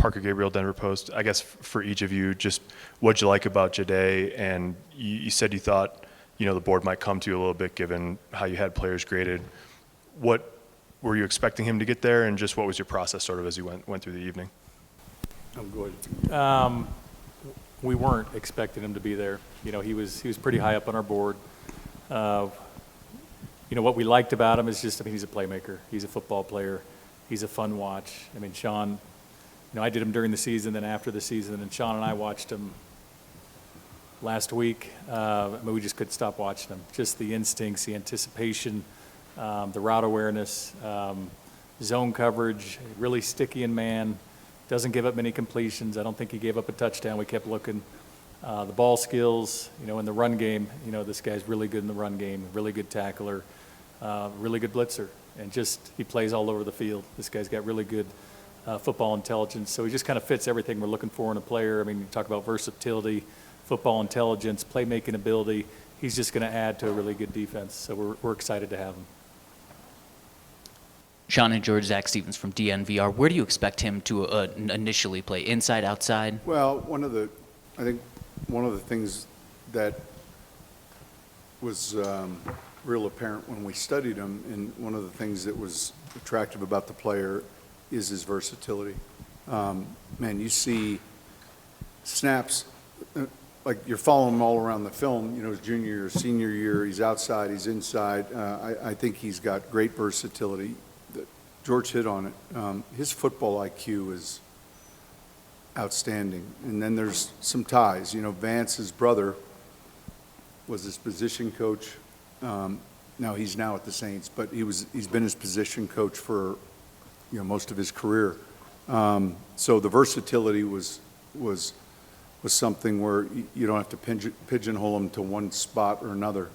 Parker Gabriel, Denver Post. I guess for each of you, just what'd you like about Jahdae? And you said you thought, the board might come to you a little bit given how you had players graded. What were you expecting him to get there, and just what was your process sort of as you went through the evening? I'm good. We weren't expecting him to be there. He was pretty high up on our board. What we liked about him is just, he's a playmaker. He's a football player. He's a fun watch. Sean, I did him during the season, then after the season, and Sean and I watched him last week. We just couldn't stop watching him. Just the instincts, the anticipation, the route awareness, zone coverage, really sticky in man, doesn't give up many completions. I don't think he gave up a touchdown. We kept looking. The ball skills, in the run game, this guy's really good in the run game, really good tackler, really good blitzer, and just he plays all over the field. This guy's got really good football intelligence, so he just kind of fits everything we're looking for in a player. You talk about versatility, football intelligence, playmaking ability. He's just going to add to a really good defense, so we're excited to have him. Sean and George, Zach Stevens from DNVR. Where do you expect him to initially play? Inside, outside? Well, I think one of the things that was real apparent when we studied him, and one of the things that was attractive about the player is his versatility. You see snaps, like you're following him all around the film, his junior year, senior year, he's outside, he's inside. I think he's got great versatility. George hit on it. His football IQ is outstanding. And then there's some ties. Vance's brother was his position coach. Now he's now at the Saints, but he's been his position coach for most of his career. So the versatility was something where you don't have to pigeonhole him to one spot or another.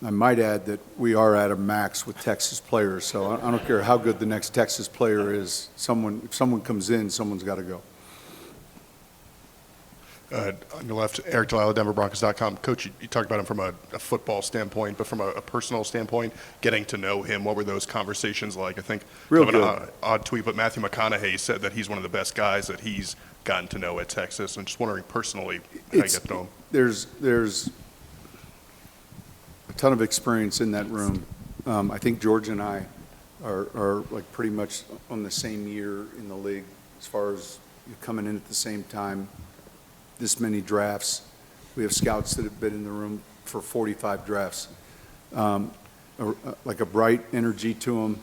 I might add that we are at a max with Texas players, so I don't care how good the next Texas player is. If someone comes in, someone's got to go. On your left, Eric DeLisle, DenverBroncos.com. Coach, you talked about him from a football standpoint, but from a personal standpoint, getting to know him, what were those conversations like? I think Real kind of good. an odd tweet, but Matthew McConaughey said that he's one of the best guys that he's gotten to know at Texas. I'm just wondering personally how you get to know him. There's a ton of experience in that room. I think George and I are like pretty much on the same year in the league as far as coming in at the same time. This many drafts. We have scouts that have been in the room for 45 drafts. Like a bright energy to him.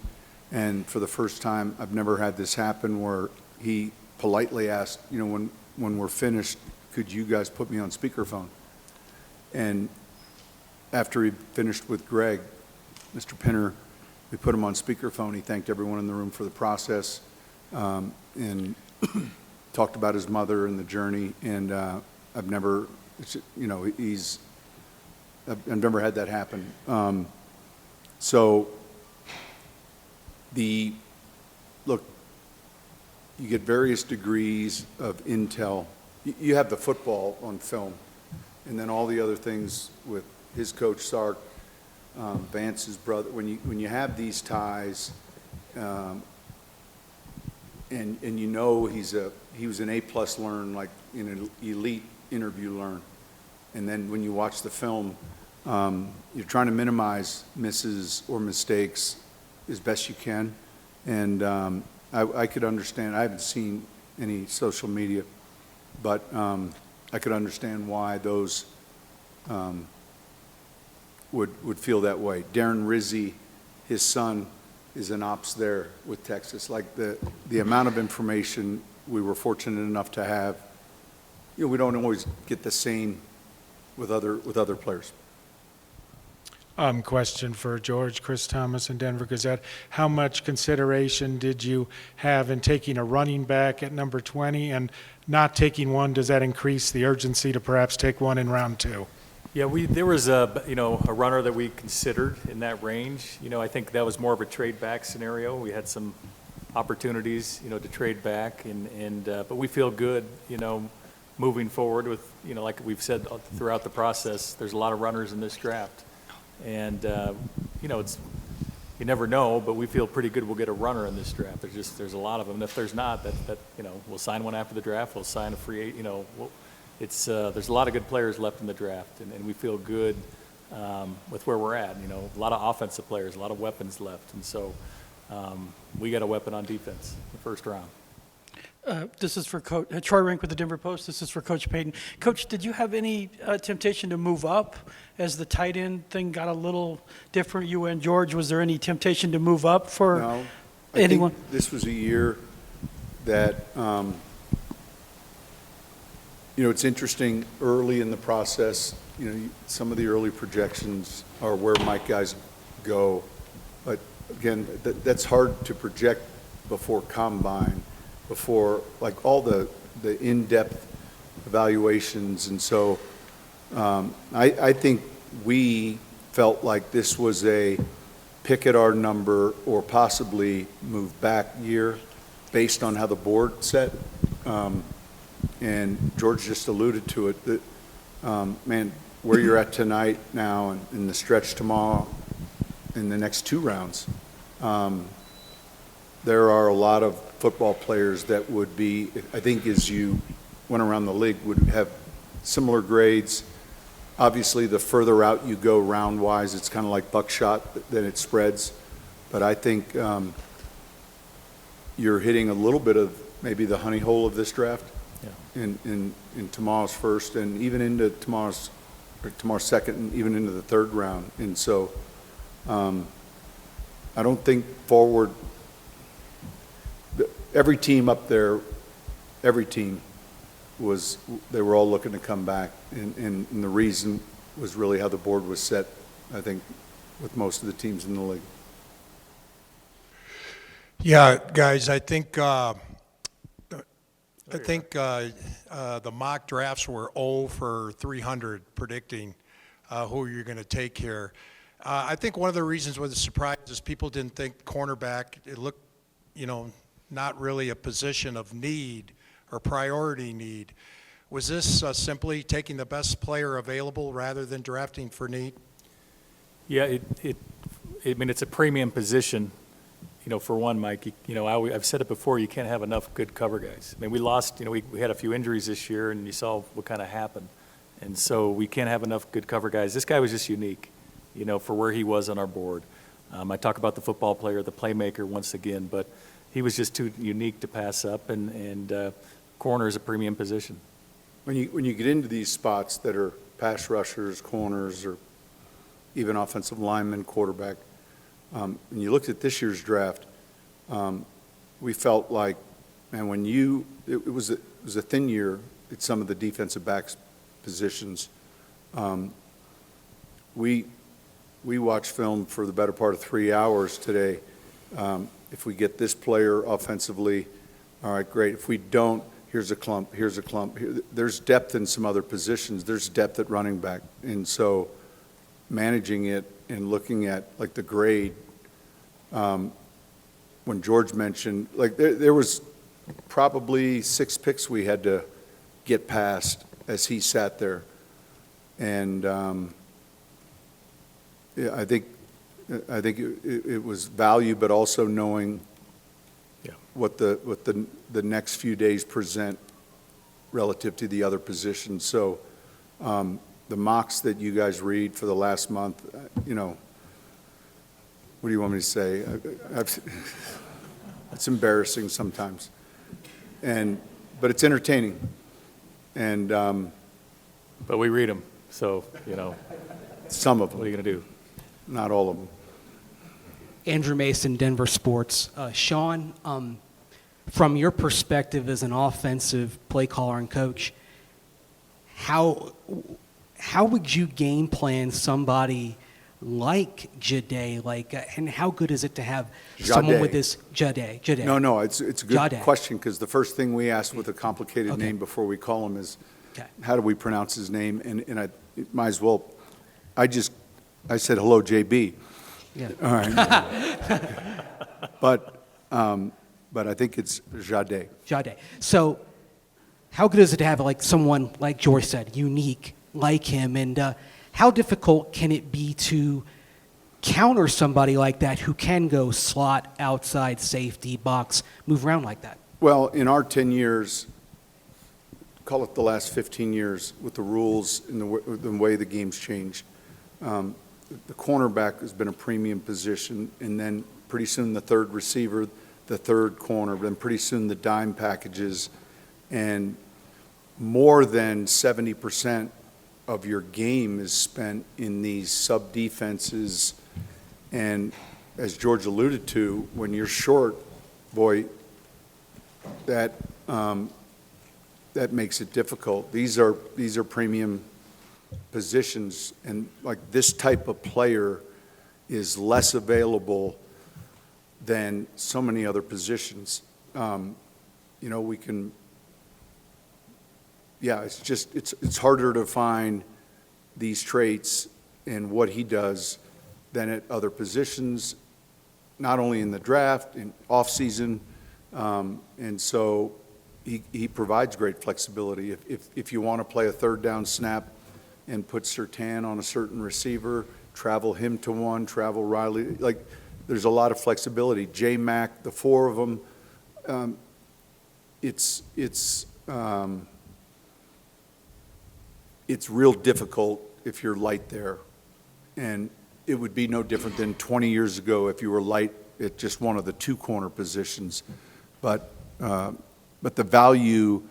And for the first time, I've never had this happen where he politely asked, when we're finished, could you guys put me on speakerphone? And after he finished with Greg, Mr. Pinner, we put him on speakerphone. He thanked everyone in the room for the process and talked about his mother and the journey. And I've never had that happen. Look, you get various degrees of intel. You have the football on film, and then all the other things with his coach Sark, Vance's brother. When you have these ties, and he was an A+ learn, like in an elite interview learn, and then when you watch the film, you're trying to minimize misses or mistakes as best you can, and I could understand. I haven't seen any social media, but I could understand why those would feel that way. Darren Rizzi, his son, is an ops there with Texas. Like the amount of information we were fortunate enough to have, we don't always get the same with other players. Question for George, Chris Thomas, and Denver Gazette. How much consideration did you have in taking a running back at number 20, and not taking one? Does that increase the urgency to perhaps take one in round 2? Yeah, there was a runner that we considered in that range. I think that was more of a trade back scenario. We had some opportunities, to trade back, but we feel good, moving forward with, like we've said throughout the process, there's a lot of runners in this draft. And, you never know, but we feel pretty good we'll get a runner in this draft. There's a lot of them. And if there's not, we'll sign one after the draft. We'll sign a free, there's a lot of good players left in the draft, and we feel good with where we're at. A lot of offensive players, a lot of weapons left, and so we got a weapon on defense in the first round. This is for Coach Troy Rink with the Denver Post. This is for Coach Payton. Coach, did you have any temptation to move up as the tight end thing got a little different? You and George, was there any temptation to move up for No, anyone? I think this was a year that, it's interesting early in the process. Some of the early projections are where might guys go, but again, that's hard to project before combine, before like all the in-depth evaluations. And so I think we felt like this was a pick at our number or possibly move back year based on how the board set. And George just alluded to it, that, where you're at tonight now and in the stretch tomorrow in the next 2 rounds, there are a lot of football players that would be, I think as you went around the league, would have similar grades. Obviously, the further out you go round-wise, it's kind of like buckshot, then it spreads. But I think you're hitting a little bit of maybe the honey hole of this draft in tomorrow's first and even into tomorrow's second and even into the 3rd round. And so I don't think forward – every team up there, every team they were all looking to come back. And the reason was really how the board was set, I think, with most of the teams in the league. Yeah, guys, I think the mock drafts were 0 for 300 predicting who you're going to take here. I think one of the reasons was the surprise is people didn't think cornerback, it looked, not really a position of need or priority need. Was this simply taking the best player available rather than drafting for need? Yeah, it's a premium position. For one, Mike, I've said it before, you can't have enough good cover guys. We lost, we had a few injuries this year, and you saw what kind of happened. And so we can't have enough good cover guys. This guy was just unique, for where he was on our board. I talk about the football player, the playmaker once again, but he was just too unique to pass up, and corner is a premium position. When you get into these spots that are pass rushers, corners, or even offensive linemen, quarterback, when you looked at this year's draft, we felt like, man, it was a thin year at some of the defensive backs positions. We watched film for the better part of 3 hours today. If we get this player offensively, all right, great. If we don't, here's a clump. There's depth in some other positions. There's depth at running back. And so managing it and looking at, like, the grade, when George mentioned, like, there was probably 6 picks we had to get past as he sat there. And I think it was value, but also knowing what the next few days present relative to the other positions. So the mocks that you guys read for the last month, what do you want me to say? It's embarrassing sometimes, but it's entertaining. And but we read them, so some of them. What are you going to do? Not all of them. Andrew Mason, Denver Sports. Sean, from your perspective as an offensive play caller and coach, how would you game plan somebody like Jahdae? And how good is it to have someone with this Jahdae? No, it's a good Jahdae. question, because the first thing we ask with a complicated name before we call him is, how do we pronounce his name? And I might as well. I said hello, JB. Yeah. All right. But I think it's Jahdae. So how good is it to have someone like George said, unique like him, and how difficult can it be to counter somebody like that who can go slot, outside, safety, box, move around like that? Well, in our 10 years, call it the last 15 years, with the rules and the way the game's changed, the cornerback has been a premium position, and then pretty soon the third receiver, the third corner, then pretty soon the dime packages, and more than 70% of your game is spent in these sub-defenses. And as George alluded to, when you're short, boy, that makes it difficult. These are premium positions, and like this type of player is less available than so many other positions. We can, it's just, it's harder to find these traits and what he does than at other positions, not only in the draft, in off-season, and so he provides great flexibility. If you want to play a third down snap and put Surtain on a certain receiver, travel him to one, travel Riley, like there's a lot of flexibility. J-Mac, the four of them, it's real difficult if you're light there. And it would be no different than 20 years ago if you were light at just one of the two corner positions. But the value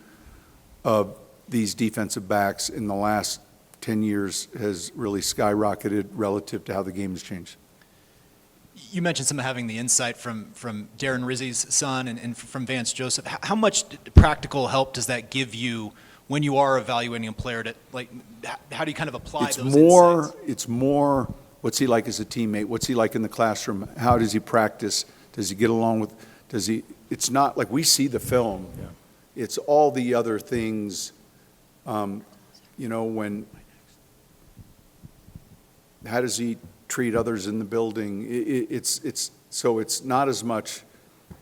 of these defensive backs in the last 10 years has really skyrocketed relative to how the game has changed. You mentioned some of having the insight from Darren Rizzi's son and from Vance Joseph. How much practical help does that give you when you are evaluating a player? How do you kind of apply those insights? It's more, what's he like as a teammate? What's he like in the classroom? How does he practice? Does he get along with, it's not like we see the film. Yeah. It's all the other things, how does he treat others in the building? So it's not as much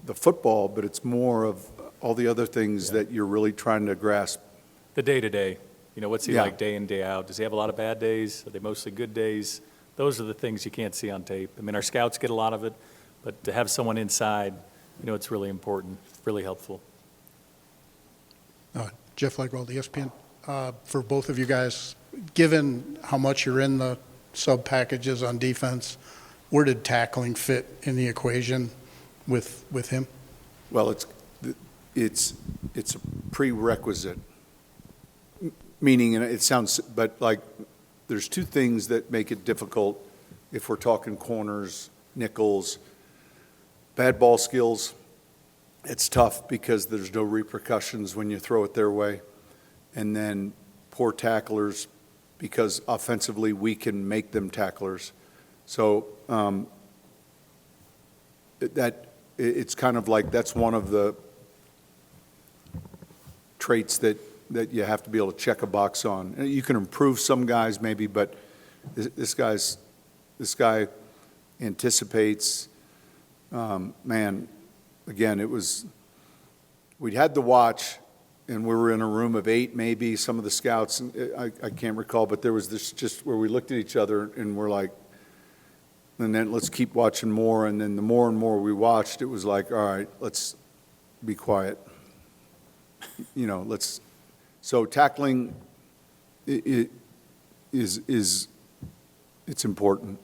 the football, but it's more of all the other things that you're really trying to grasp. The day-to-day, what's he like day in, day out? Does he have a lot of bad days? Are they mostly good days? Those are the things you can't see on tape. I mean, our scouts get a lot of it, but to have someone inside, it's really important, really helpful. Jeff Legwell, ESPN. For both of you guys, given how much you're in the sub-packages on defense, where did tackling fit in the equation with him? Well, it's a prerequisite. Meaning, and it sounds, but like there's two things that make it difficult if we're talking corners, nickels, bad ball skills. It's tough because there's no repercussions when you throw it their way. And then poor tacklers, because offensively we can make them tacklers. So it's kind of like that's one of the traits that you have to be able to check a box on. You can improve some guys maybe, but this guy anticipates. Man, again, we'd had the watch, and we were in a room of 8 maybe, some of the scouts, and I can't recall, but there was this just where we looked at each other and we're like, and then let's keep watching more, and then the more and more we watched, it was like, all right, let's be quiet. So tackling it's important.